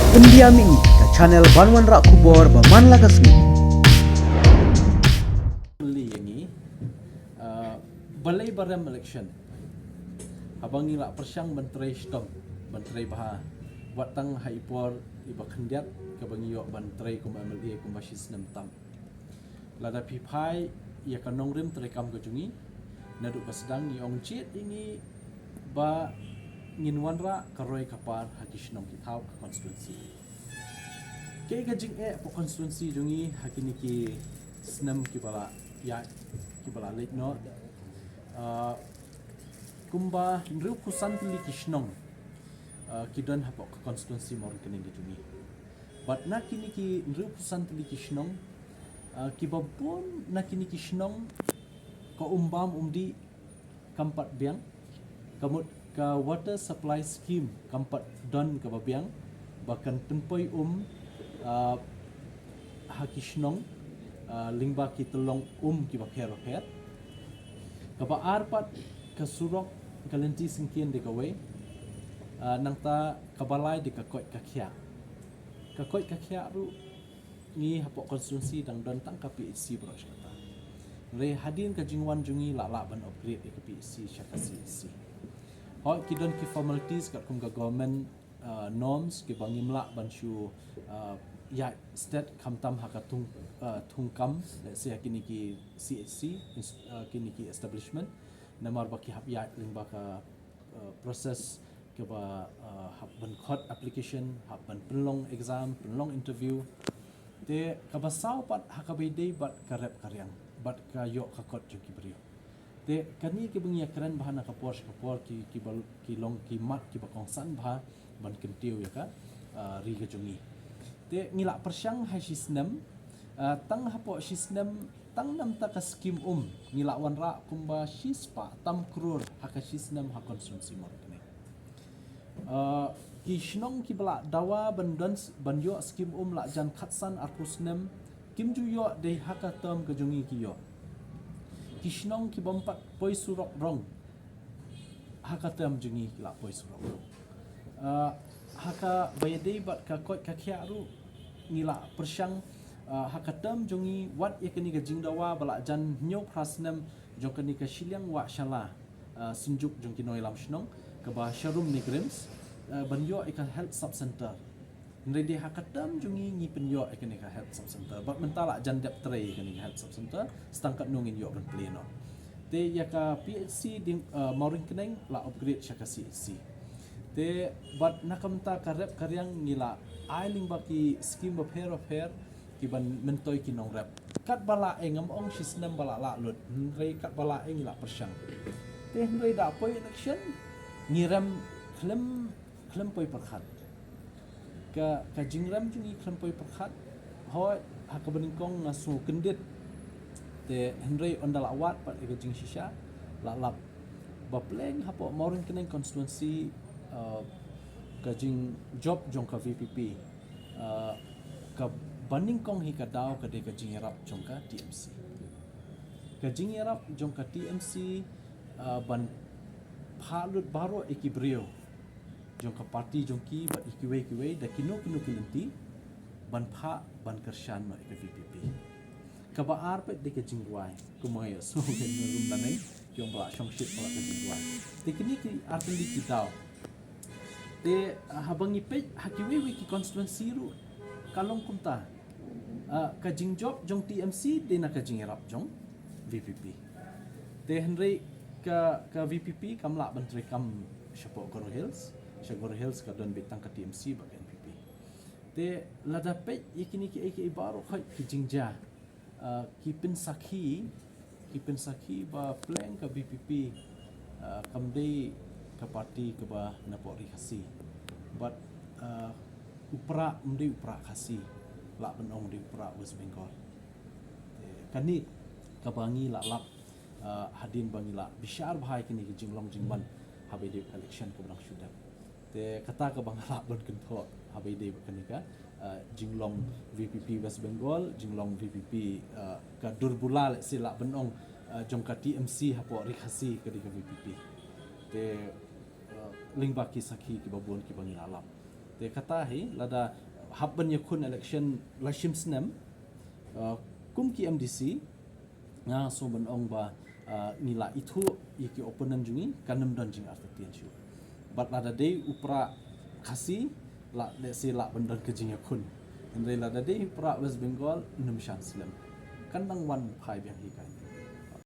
Pendiami ke channel Banwan Rak Kubor Berman Lagasmi. Ini balai baram election. Abang ni lah persiang menteri stom, menteri bah watang haipor iba kendiat ke bangi yok menteri kum MLA kum basis 6 tam. Lada pipai ia kanong rim terekam kejungi naduk pasedang ni ong cit ini ba nginwanra karoi kapar hakishnong kitau ke konstituensi. Ke gajing po konstituensi jungi hakini ki senam kibala ya kibala late no kumba nru kusan pili kishnong kidan hapo ke konstituensi mor kening jungi. But nakini ki nru kusan pili kishnong kibabun nakini kishnong ko umbam umdi kampat biang kamut ka water supply scheme kampat don ka babiang bahkan penpoi hakishnong lingba ki tolong ki bakher kaba arpat ka surok kalenti singkien de kawe nangta kabalai de ka koi kakhya ru ni hapok konstituensi dang don tang ka PHC bro kata re hadin ka jingwan jungi la ban upgrade ke PHC syakasi si hoi kidon ki formalities kat kum government norms ki bangi mla ban shu ya state kamtam hakatung thungkam se kini ki CHC kini ki establishment namar baki hap ya lingba ka process ke ba hap ban khot application hap ban penlong exam penlong interview te kabasau pat hakabide bat karep karyang bat ka yo ka kot ju ki brio te kani ki bungia keren bahana ka por ki long ki mat ki bakong san bha ban kentiu ya ka ri ga jungi te ngila persyang hai sisnem tang hapo sisnem tang nam ta ka skim ngila wan ra kumba sispa tam krur haka sisnem ha konstituensi mor kene ki shnong ki bala dawa bandan banyo skim la jan khatsan arpusnem kim ju yo de haka term ka jungi ki yo ki shnong ki bompat poi surok rong haka term jungi la poi surok rong haka bayade bat ka koi ka khya ru ngila persyang hakatam jungi wat yakni ga jingdawa bala jan nyo prasnem jongkani ka shiliang wa shala sinjuk jongki noilam shnong ka ba sharum nigrims banyo ika health sub center nredi hakatam jungi ngi penyo yakni ka health sub center bat mentala jan dep tre yakni ka health sub center stangkat nungin yo ban pleno te yaka PHC ding mauring keneng la upgrade syakasi si te bat nakamta karep karyang ngila ailing baki scheme of hair ki ban mentoi ki nong rep kat bala engam ong sisnem bala la lut rei kat bala eng la persyang te rei da poi election ngiram klem poi perkhat ka jingram jungi klem poi perkhat hoi hakabening kong ngasu kendit te henry ondal awat pat ke jing shisha la lap bapleng hapo mauring keneng konstituensi kajing job jong ka VPP ka banding kong hi ka daw ka de kajing erap jong ka TMC kajing erap jong ka TMC ban phalut baro ekibrio jong ka parti jong ki ba ikiwe da kino kilenti ban pha ban kershan no ka VPP ka ba arpe de kajing ruai kumaya so ken rum nanai jong ba shong shit pala kajing ruai tekni ki arten di kitaw te habang ipej hakiwi ki konstituensi ru kalong kumta kajing job jong TMC de na kajing erap jong VPP te henry ka VPP kamla bantri kam shapo Goro Hills ka don bitang ka TMC bag NPP te lada pej yakini ki baro khai kijing ja kipin sakhi ba plan ka VPP kamdei ka parti ke ba napori khasi but upra khasi la benong di upra West Bengal kani kabangi la lap hadin bangi la bishar bhai kini jinglong jingban habide election ke bang syudak te kata ka bang la bon kentho habide kani ka jinglong VPP West Bengal jinglong VPP ka durbula sila benong jongka TMC hapo rikhasi ke VPP te lingba ki sakhi ki babon ki bangi alam te kata hi lada habban yakun election lashim snem kum ki MDC nga so ban ong ba nila itu iki opponent jungi kanam don jing arta tian chu but lada dei upra khasi la le se la ban don ke jing yakun and lada dei upra West Bengal num shan slam kan nang wan phai biang hi kai